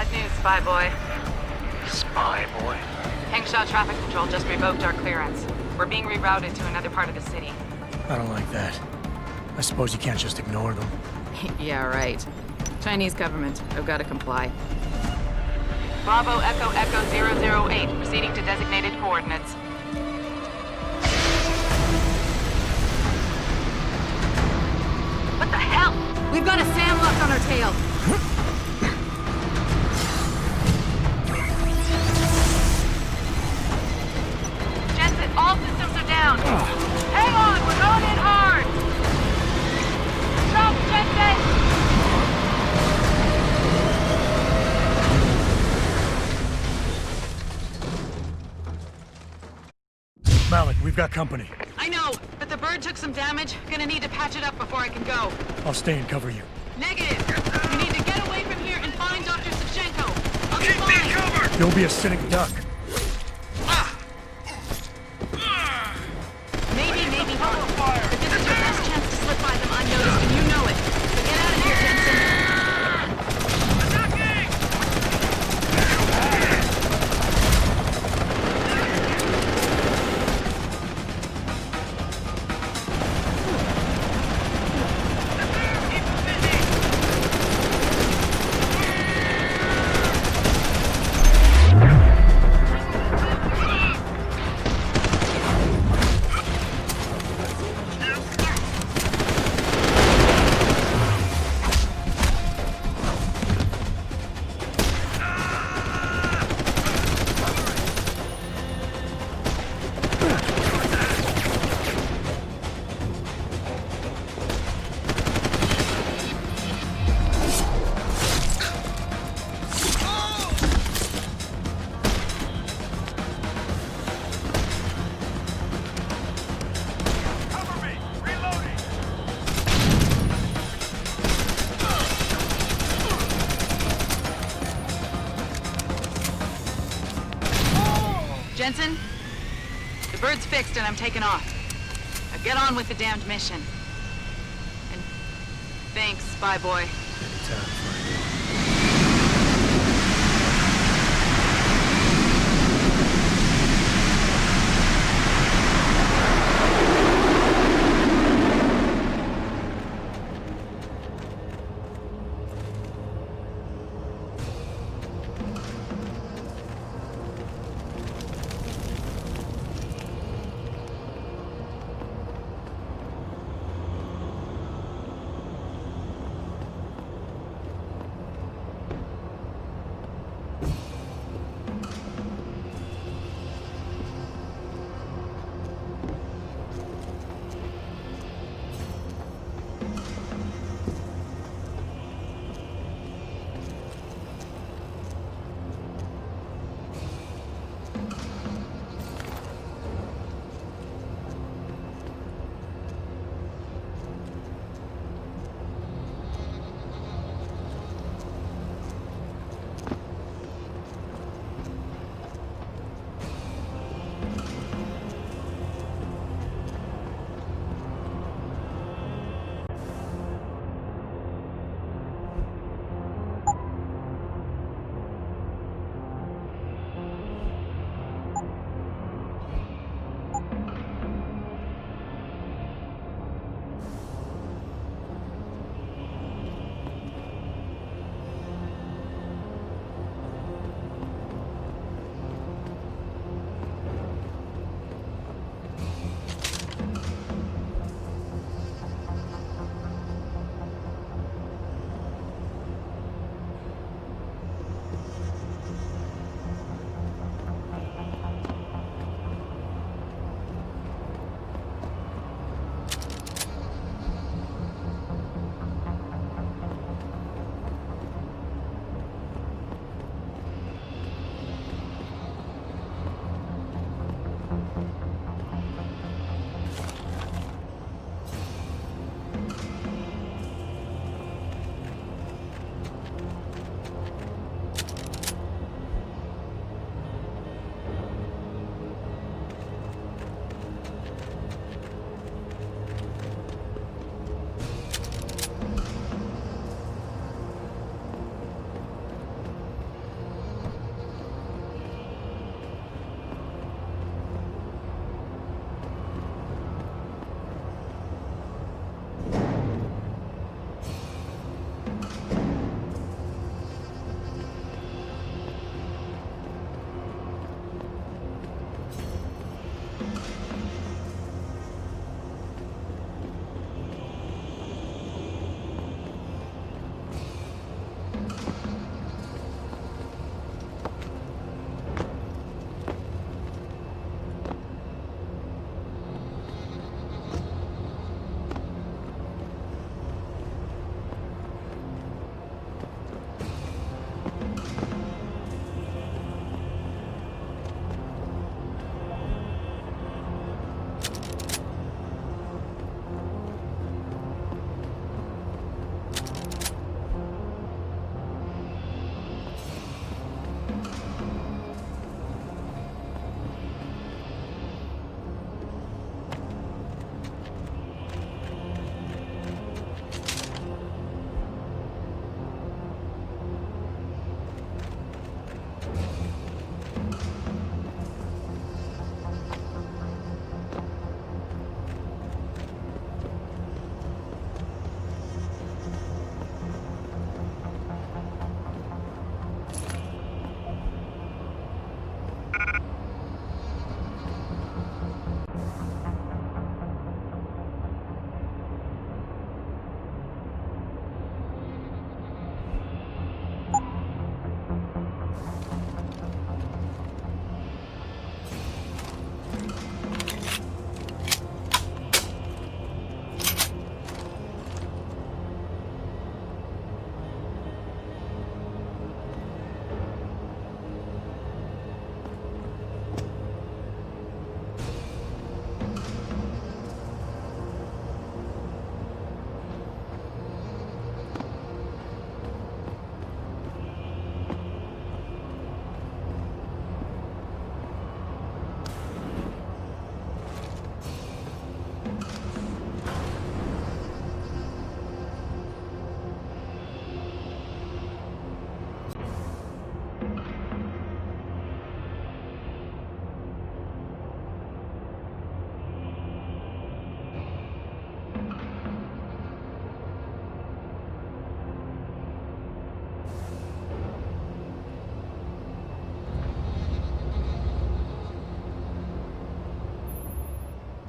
Bad news, Spy Boy. Spy Boy? Hengsha Traffic Control just revoked our clearance. We're being rerouted to another part of the city. I don't like that. I suppose you can't just ignore them. Yeah, right. Chinese government. I've got to comply. Bravo Echo Echo 008, proceeding to designated coordinates. What the hell? We've got a sandlock on our tail. Jensen, all systems are down. Hang on, we're going in hard. Stop, Jensen! Malik, we've got company. I know, but the bird took some damage. Gonna need to patch it up before I can go. I'll stay and cover you. Negative. We need to get away from here and find Dr. Savchenko. I'll be fine. Covered! You'll be a cynic duck. Maybe not. But this is your best chance to slip by them unnoticed, and you know it. So get out of here, Jensen. Jensen, the bird's fixed and I'm taking off. Now get on with the damned mission. And thanks, Spy Boy. Anytime, Frank.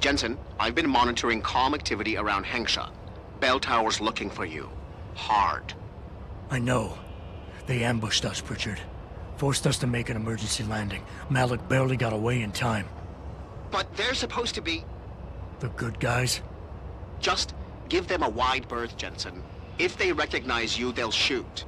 Jensen, I've been monitoring comm activity around Hengsha. Belltower's looking for you. Hard. I know. They ambushed us, Pritchard. Forced us to make an emergency landing. Malik barely got away in time. But they're supposed to be... The good guys? Just give them a wide berth, Jensen. If they recognize you, they'll shoot.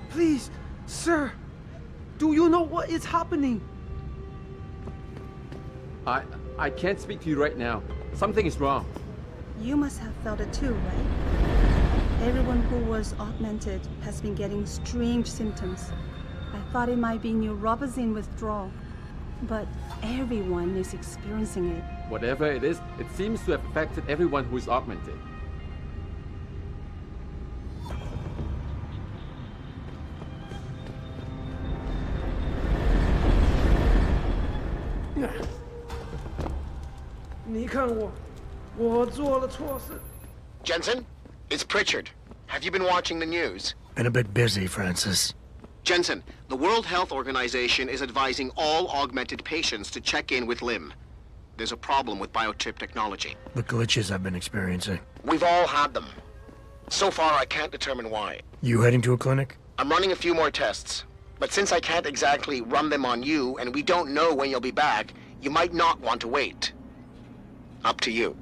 Please, sir, do you know what is happening? I can't speak to you right now. Something is wrong. You must have felt it too, right? Everyone who was augmented has been getting strange symptoms. I thought it might be neuropozyne withdrawal, but everyone is experiencing it. Whatever it is, it seems to have affected everyone who is augmented. Jensen, it's Pritchard. Have you been watching the news? Been a bit busy, Francis. Jensen, the World Health Organization is advising all augmented patients to check in with Lim. There's a problem with biochip technology. The glitches I've been experiencing. We've all had them. So far, I can't determine why. You heading to a clinic? I'm running a few more tests. But since I can't exactly run them on you, and we don't know when you'll be back, you might not want to wait. Up to you.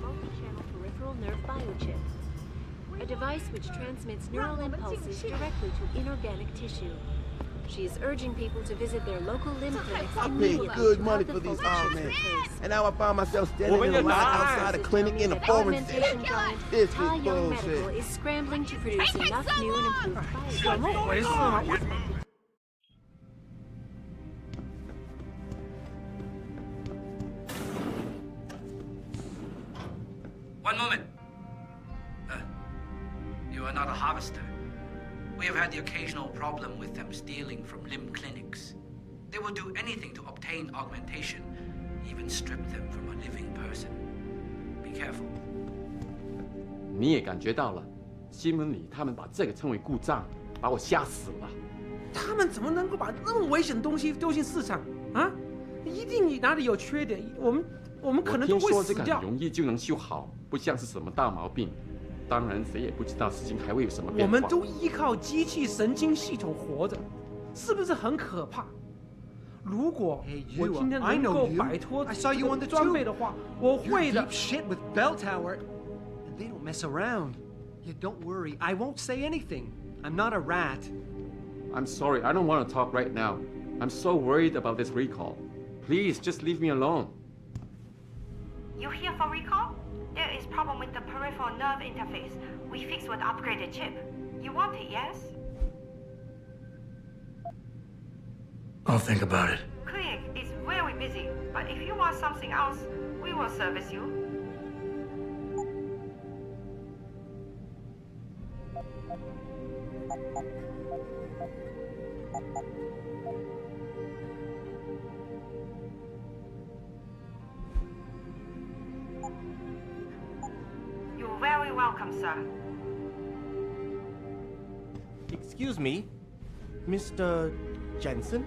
Multi-channel peripheral nerve biochip. A device which transmits neural impulses directly to inorganic tissue. She is urging people to visit their local limb clinics I paid immediately good to money have for the these full augments. replace. And now I find myself standing in a line outside a clinic in a foreign city. Augmentation giant This is Young Medical bullshit. is scrambling to produce enough new and improved biochips. One moment. You are not a harvester. We have had the occasional problem with them stealing from limb clinics. They will do anything to obtain augmentation, even strip them from a living person. Be careful. 你也感觉到了，新闻里他们把这个称为故障，把我吓死了。他们怎么能够把那么危险的东西丢进市场啊？一定哪里有缺点，我们可能都会听说这死掉。个很容易就能修好，不像是什么大毛病。当然，谁也不知道事情还会有什么变化。我们都依靠机器神经系统活着，是不是很可怕？如果我今天能够摆脱这个装备的话，我会的。 Deep shit with Belltower, and they don't mess around. Yeah, don't worry, I won't say anything. I'm not a rat. I'm sorry, I don't want to talk right now. I'm so worried about this recall. Please, just leave me alone. You here for recall? There is problem with the peripheral nerve interface. We fixed with upgraded chip. You want it, yes? I'll think about it. Clinic is very busy, but if you want something else, we will service you. You're very welcome, sir. Excuse me, Mr. Jensen?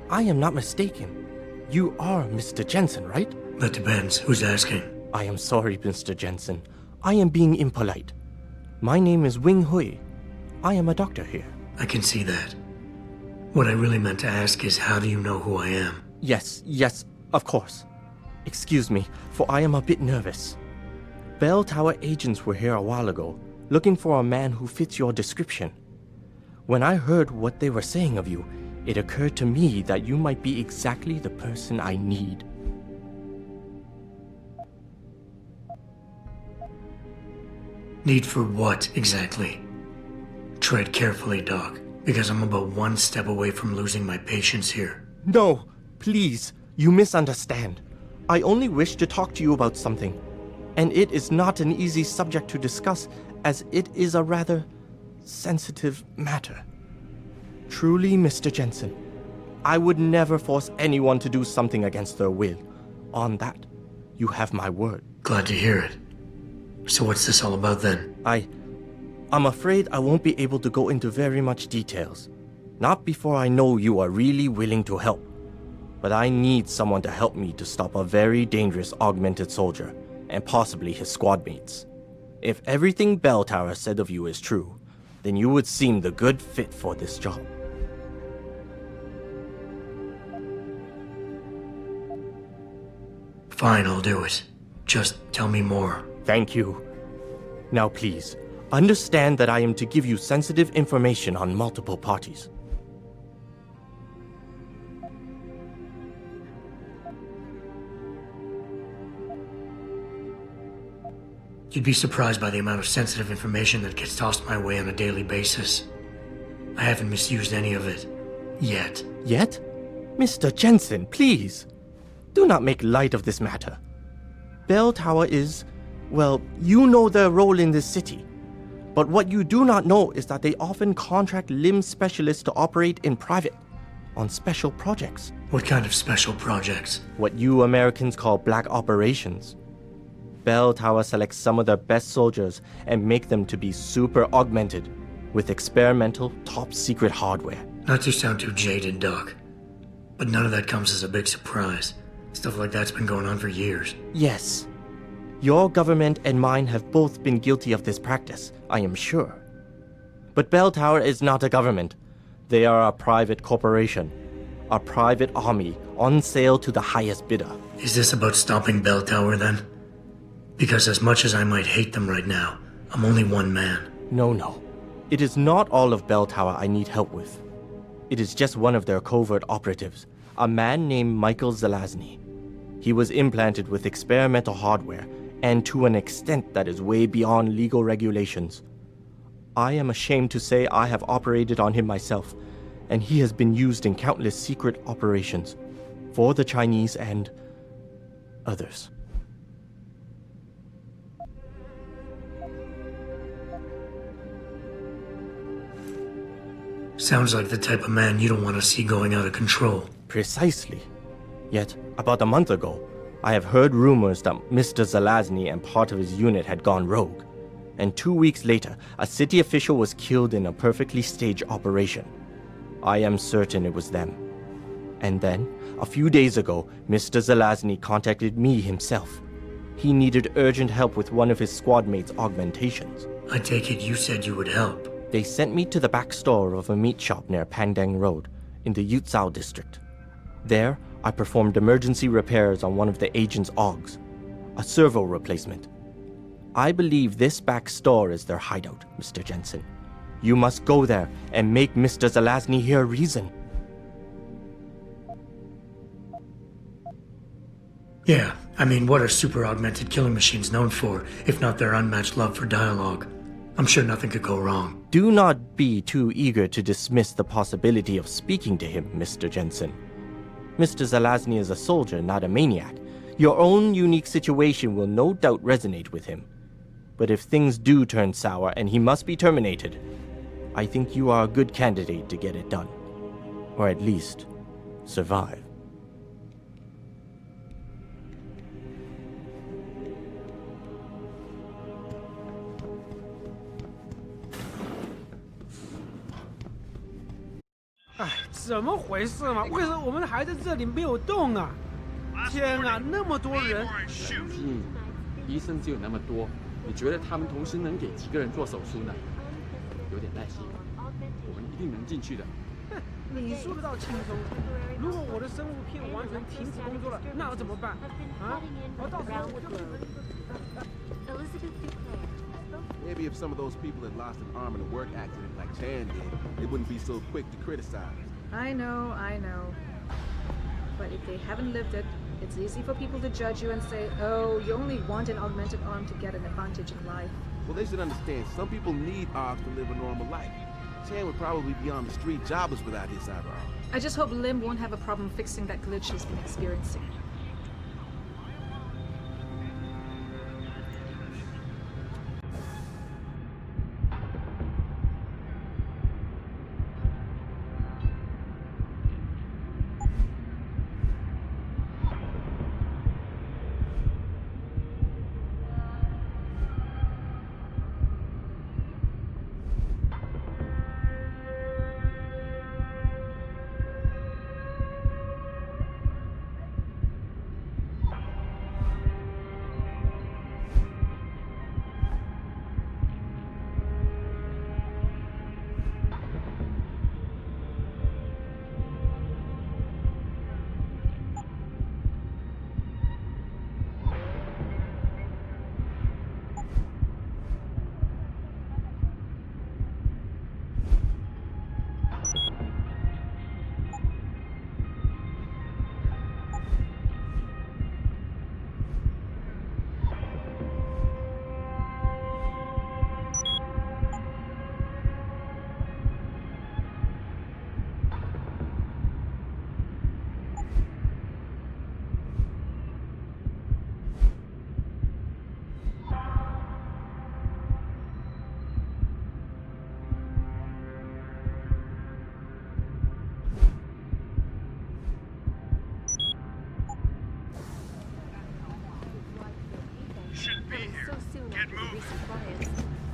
I am not mistaken. You are Mr. Jensen, right? That depends. Who's asking? I am sorry, Mr. Jensen. I am being impolite. My name is Wing Hui. I am a doctor here. I can see that. What I really meant to ask is, how do you know who I am? Yes, of course. Excuse me, for I am a bit nervous. Belltower agents were here a while ago, looking for a man who fits your description. When I heard what they were saying of you, it occurred to me that you might be exactly the person I need. Need for what, exactly? Tread carefully, Doc, because I'm about one step away from losing my patience here. No, please, you misunderstand. I only wish to talk to you about something, and it is not an easy subject to discuss, as it is a rather sensitive matter. Truly, Mr. Jensen, I would never force anyone to do something against their will. On that, you have my word. Glad to hear it. So what's this all about then? I'm afraid I won't be able to go into very much details. Not before I know you are really willing to help. But I need someone to help me to stop a very dangerous augmented soldier, and possibly his squad mates. If everything Belltower said of you is true, then you would seem the good fit for this job. Fine, I'll do it. Just tell me more. Thank you. Now please, understand that I am to give you sensitive information on multiple parties. You'd be surprised by the amount of sensitive information that gets tossed my way on a daily basis. I haven't misused any of it. Yet. Yet? Mr. Jensen, please. Do not make light of this matter. Belltower is, well, you know their role in this city. But what you do not know is that they often contract limb specialists to operate in private, on special projects. What kind of special projects? What you Americans call black operations. Belltower selects some of their best soldiers and make them to be super augmented with experimental, top-secret hardware. Not to sound too jaded, Doc, but none of that comes as a big surprise. Stuff like that's been going on for years. Yes. Your government and mine have both been guilty of this practice, I am sure. But Belltower is not a government. They are a private corporation. A private army on sale to the highest bidder. Is this about stopping Belltower then? Because as much as I might hate them right now, I'm only one man. No. It is not all of Belltower I need help with. It is just one of their covert operatives, a man named Michael Zelazny. He was implanted with experimental hardware, and to an extent that is way beyond legal regulations. I am ashamed to say I have operated on him myself, and he has been used in countless secret operations for the Chinese and others. Sounds like the type of man you don't want to see going out of control. Precisely. Yet, about a month ago, I have heard rumors that Mr. Zelazny and part of his unit had gone rogue. And 2 weeks later, a city official was killed in a perfectly staged operation. I am certain it was them. And then, a few days ago, Mr. Zelazny contacted me himself. He needed urgent help with one of his squad mates' augmentations. I take it you said you would help. They sent me to the back store of a meat shop near Pangdang Road, in the Yutzao district. There, I performed emergency repairs on one of the agent's augs, a servo replacement. I believe this back store is their hideout, Mr. Jensen. You must go there and make Mr. Zelazny hear reason. Yeah, I mean, what are super augmented killing machines known for, if not their unmatched love for dialogue? I'm sure nothing could go wrong. Do not be too eager to dismiss the possibility of speaking to him, Mr. Jensen. Mr. Zelazny is a soldier, not a maniac. Your own unique situation will no doubt resonate with him. But if things do turn sour and he must be terminated, I think you are a good candidate to get it done. Or at least, survive.哎，怎么回事嘛？为什么我们还在这里没有动啊？天啊，那么多人！医生只有那么多，你觉得他们同时能给几个人做手术呢？有点耐心，我们一定能进去的。你说得到轻松。如果我的生物片完全停止工作了，那要怎么办？啊？我到时候我就变成一个子弹。Maybe if some of those people had lost an arm in a work accident like Chan did, they wouldn't be so quick to criticize. I know. But if they haven't lived it, it's easy for people to judge you and say, oh, you only want an augmented arm to get an advantage in life. Well, they should understand some people need arms to live a normal life. Chan would probably be on the street jobless without his cyber arm. I just hope Lim won't have a problem fixing that glitch he's been experiencing.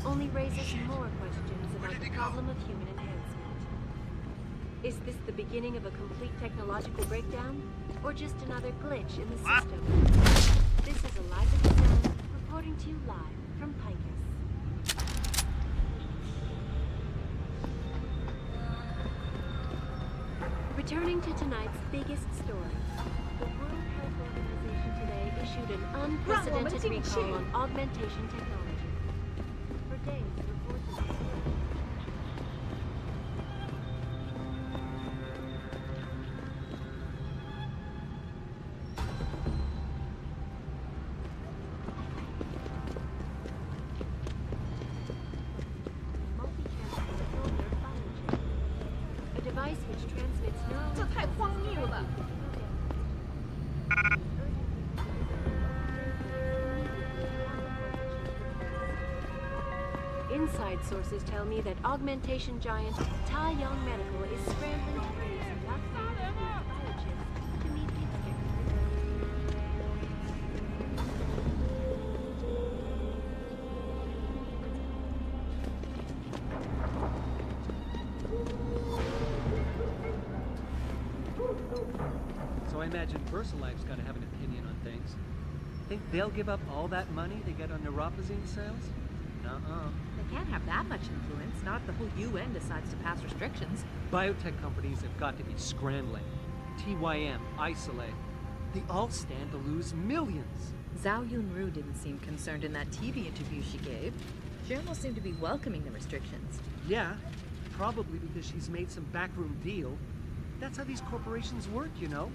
Only raises more questions about the problem of human enhancement. Is this the beginning of a complete technological breakdown, or just another glitch in the system? This is Eliza Gazelle reporting to you live from Picus. Returning to tonight's biggest story, the World Health Organization today issued an unprecedented recall on augmentation technology. For days, reports a device which transmits neural 这太荒谬了。 Inside sources tell me that augmentation giant Tai Yong Medical is scrambling to produce enough biochips to meet its So I imagine VersaLife's got to have an opinion on things. Think they'll give up all that money they get on neuropozyne sales? Nuh-uh. They can't have that much influence, not if the whole UN decides to pass restrictions. Biotech companies have got to be scrambling. TYM, Isolate, they all stand to lose millions. Zhao Yunru didn't seem concerned in that TV interview she gave. She almost seemed to be welcoming the restrictions. Yeah, probably because she's made some backroom deal. That's how these corporations work, you know.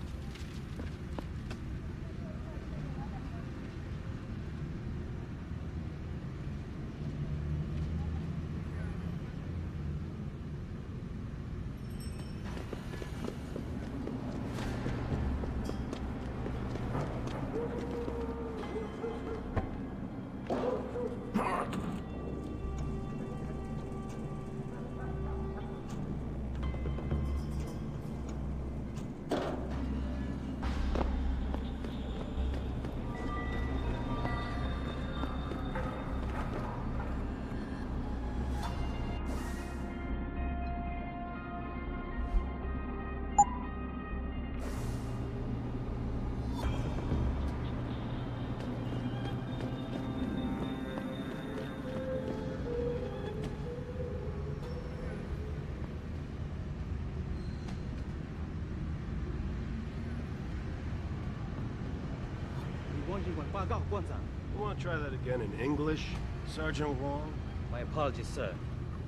You want to try that again in English, Sergeant Wong? My apologies, sir.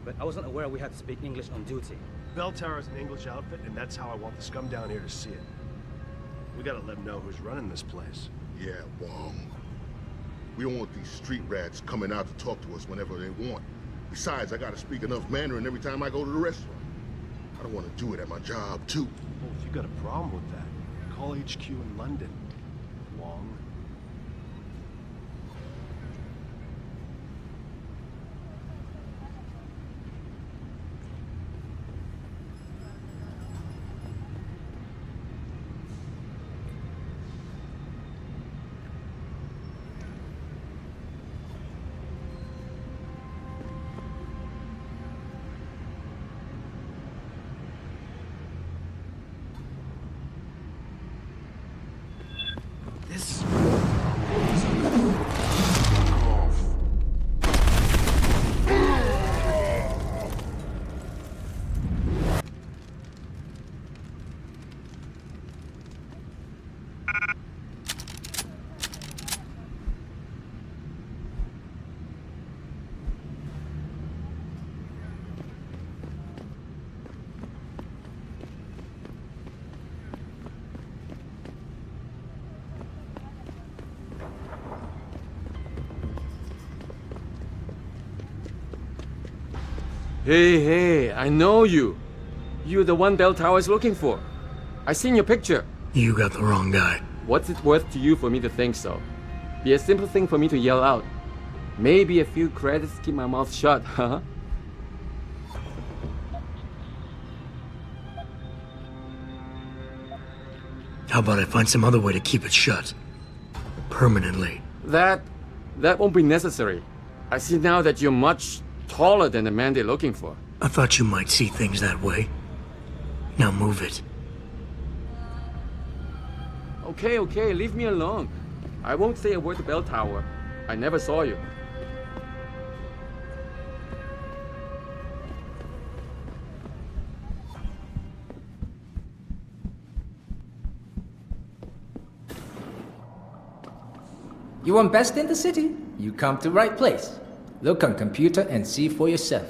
But I wasn't aware we had to speak English on duty. Belltower is an English outfit, and that's how I want the scum down here to see it. We gotta let them know who's running this place. Yeah, Wong. We don't want these street rats coming out to talk to us whenever they want. Besides, I gotta speak enough Mandarin every time I go to the restaurant. I don't want to do it at my job, too. Well, if you got a problem with that, call HQ in London, Wong. Hey, I know you. You're the one Belltower is looking for. I seen your picture. You got the wrong guy. What's it worth to you for me to think so? Be a simple thing for me to yell out. Maybe a few credits keep my mouth shut, huh? How about I find some other way to keep it shut? Permanently. That won't be necessary. I see now that you're much taller than the man they're looking for. I thought you might see things that way. Now move it. Okay, leave me alone. I won't say a word to Belltower. I never saw you. You want best in the city? You come to right place. Look on computer and see for yourself.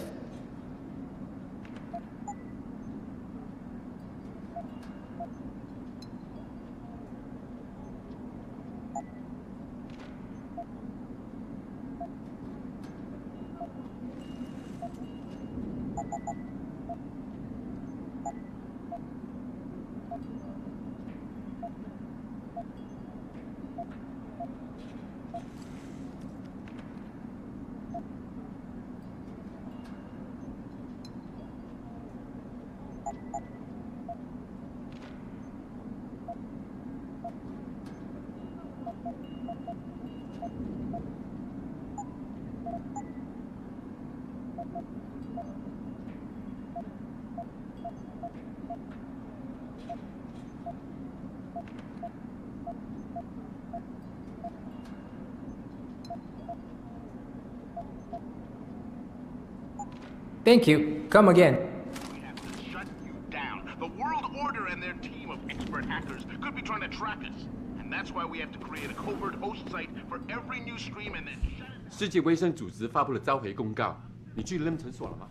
Thank you. Come again. We have to shut you down. The World Order and their team of expert hackers could be trying to track us. And that's why we have to create a covert host site for every new stream and then shut it. 世界卫生组织发布了召回公告，你去 LIM 诊所了吗？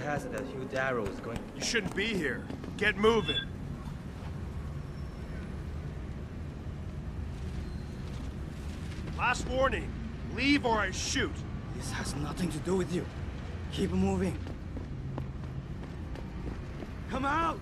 has it that Hugh Darrow is going... You shouldn't be here. Get moving. Last warning. Leave or I shoot. This has nothing to do with you. Keep moving. Come out!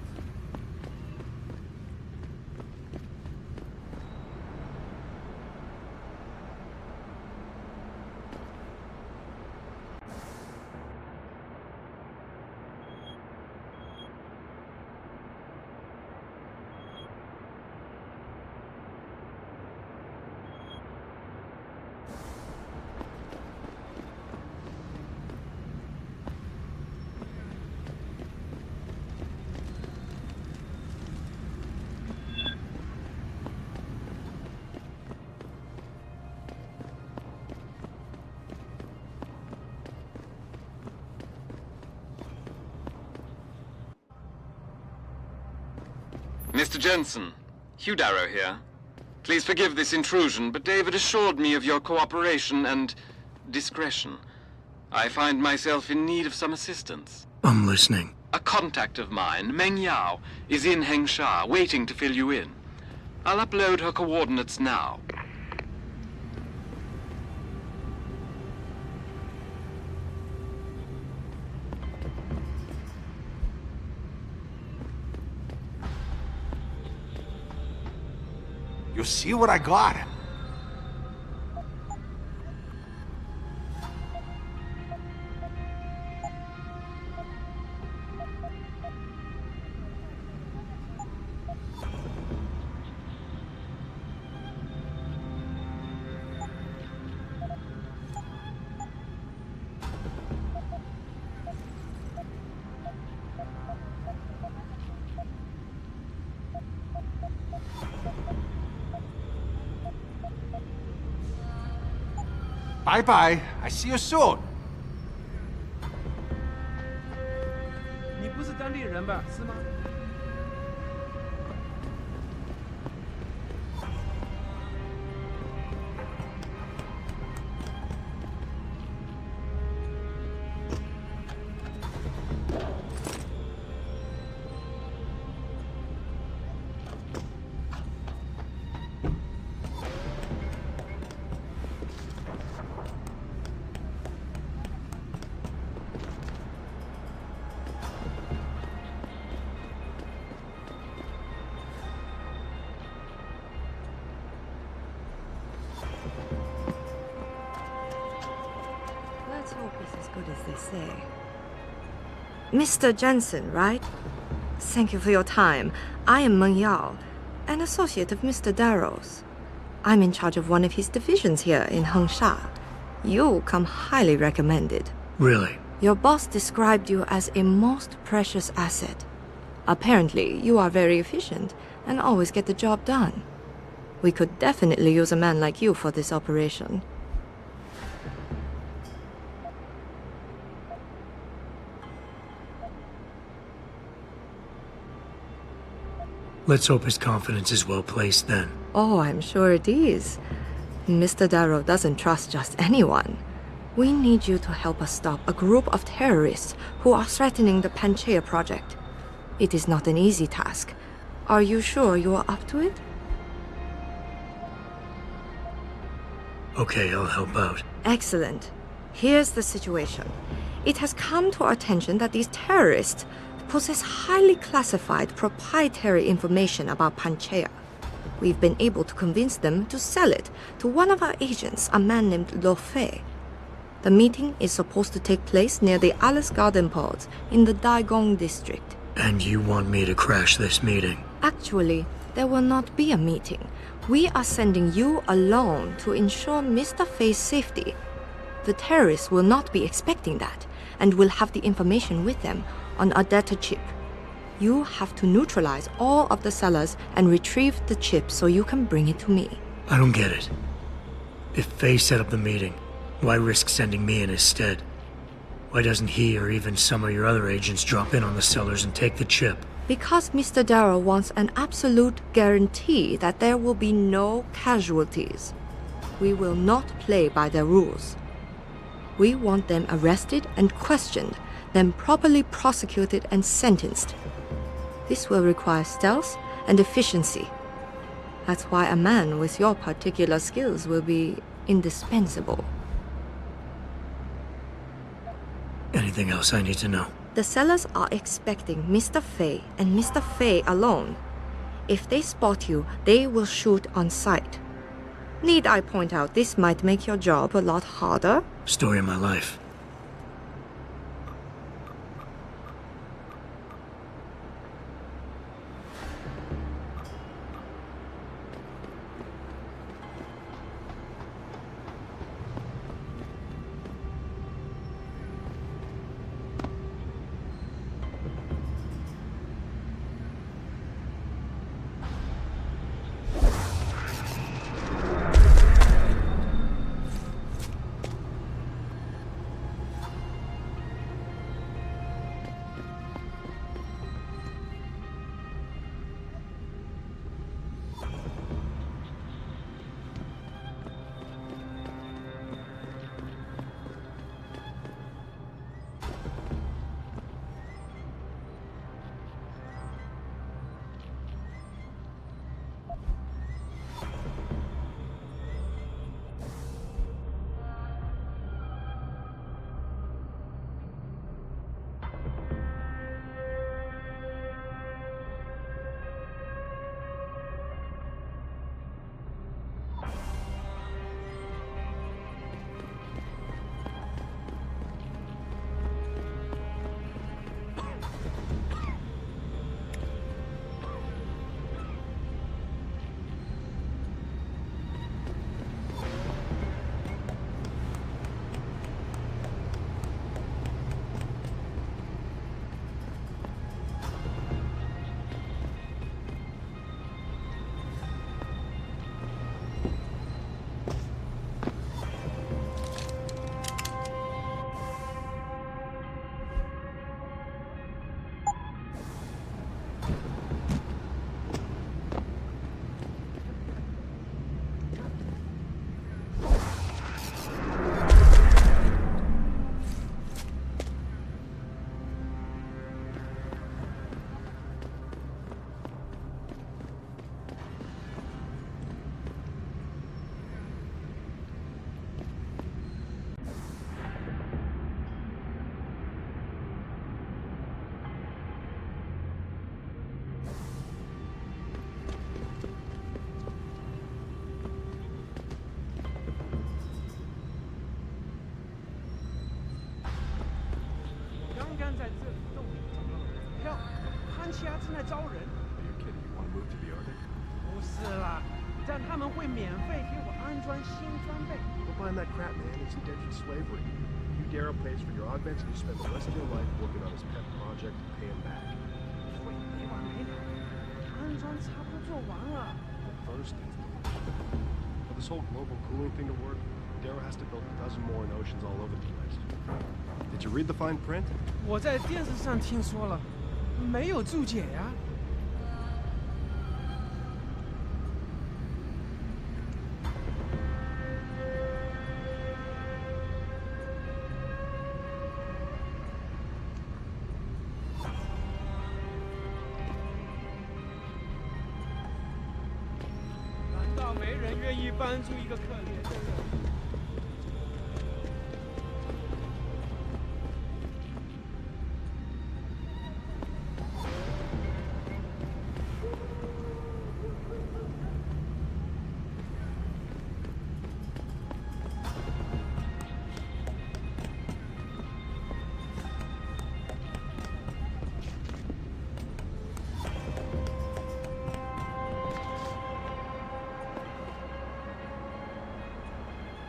Mr. Jensen, Hugh Darrow here. Please forgive this intrusion, but David assured me of your cooperation and discretion. I find myself in need of some assistance. I'm listening. A contact of mine, Meng Yao, is in Hengsha, waiting to fill you in. I'll upload her coordinates now. You see what I got? Bye-bye. I see you soon. 你不是当地人吧？是吗？ Let's hope it's as good as they say. Mr. Jensen, right? Thank you for your time. I am Meng Yao, an associate of Mr. Darrow's. I'm in charge of one of his divisions here in Hengsha. You come highly recommended. Really? Your boss described you as a most precious asset. Apparently, you are very efficient and always get the job done. We could definitely use a man like you for this operation. Let's hope his confidence is well placed then. Oh, I'm sure it is. Mr. Darrow doesn't trust just anyone. We need you to help us stop a group of terrorists who are threatening the Panchaea project. It is not an easy task. Are you sure you are up to it? Okay, I'll help out. Excellent. Here's the situation. It has come to our attention that these terrorists possess highly classified proprietary information about Panchaea. We've been able to convince them to sell it to one of our agents, a man named Lo Fei. The meeting is supposed to take place near the Alice Garden pods in the Daigong district. And you want me to crash this meeting? Actually, there will not be a meeting. We are sending you alone to ensure Mr. Fei's safety. The terrorists will not be expecting that, and will have the information with them on a data chip. You have to neutralize all of the sellers and retrieve the chip so you can bring it to me. I don't get it. If Fei set up the meeting, why risk sending me in his stead? Why doesn't he or even some of your other agents drop in on the sellers and take the chip? Because Mr. Darrow wants an absolute guarantee that there will be no casualties. We will not play by their rules. We want them arrested and questioned then properly prosecuted and sentenced. This will require stealth and efficiency. That's why a man with your particular skills will be indispensable. Anything else I need to know? The sellers are expecting Mr. Fei and Mr. Fei alone. If they spot you, they will shoot on sight. Need I point out this might make your job a lot harder? Story of my life. Go find that crap, man. It's indentured slavery. You Darrow pays for your augments, and you spend the rest of your life working on his pet project to pay him back. The first installation. For this whole global cooling thing to work, Darrow has to build a dozen more in oceans all over the place. Did you read the fine print? 我在电视上听说了，没有注解呀。难道没人愿意帮助一个可怜的人？ Hey,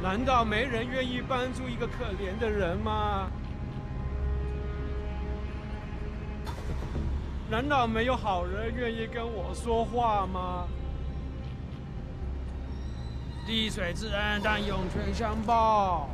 难道没人愿意帮助一个可怜的人吗？难道没有好人愿意跟我说话吗？滴水之恩，当涌泉相报。